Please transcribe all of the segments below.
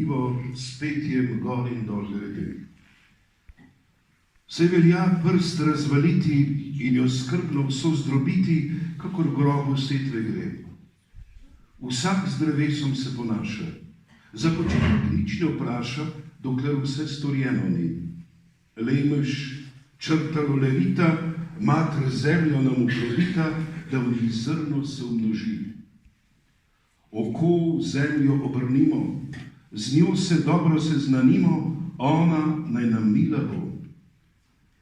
zanimivo s petjem gor in dol grede. Se velja prst razvaliti in jo skrbno vso zdrobiti, kakor grobu setve gre. Vsak z drevesom se ponaša, za početek nič ne vpraša, dokler vse storjeno ni. Lejmež črtalo levita, mater zemljo nam uprobita, da v njih zrno se umnoži. Oko v zemljo obrnimo, z njo se dobro seznanimo, ona naj nam mila bo.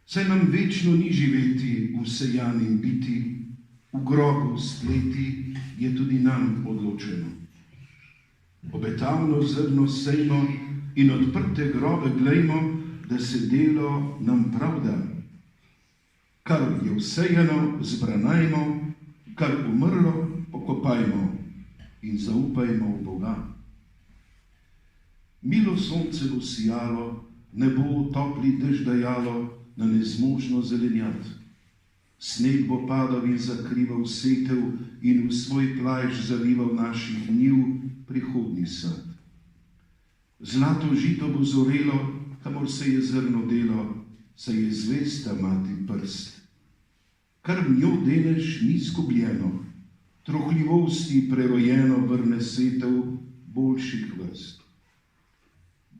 Saj nam večno ni živeti vsejanim biti, v grobu spleti je tudi nam odločeno. Obetavno zrno sejmo in odprte grobe glejmo, da se delo nam pravda. Kar je vsejeno, zbranajmo, kar umrlo, pokopajmo in zaupajmo v Boga. Milo sonce bo sijalo, nebo topli dež dajalo na nezmožno zelenjat. Sneg bo padal in zakrival setev in v svoj plajš zalival naših njiv prihodnji sad. Zlato žito bo zorelo, kamor se je zrno delo, saj je zvesta mati prst. Kar v njo deneš ni zgubljeno, trohljivosti prerojeno vrne setev boljših vrst.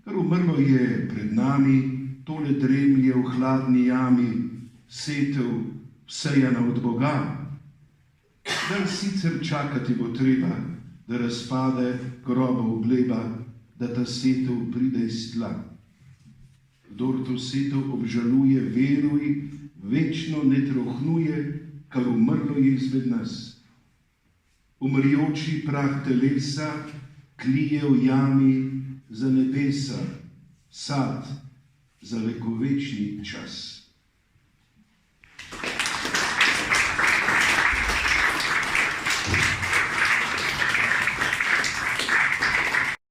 Kar umrlo je pred nami, tole dremlje v hladni jami, setev vsejana od Boga. Daj sicer čakati bo treba, da razpade grobov gleba, da ta setev pride iz tla. Kdor to setev obžaluje, veruj, večno ne trohnuje, kar umrlo je izmed nas. Umrjoči prah telesa klije v jami za nebesa, sad za vekovečni čas.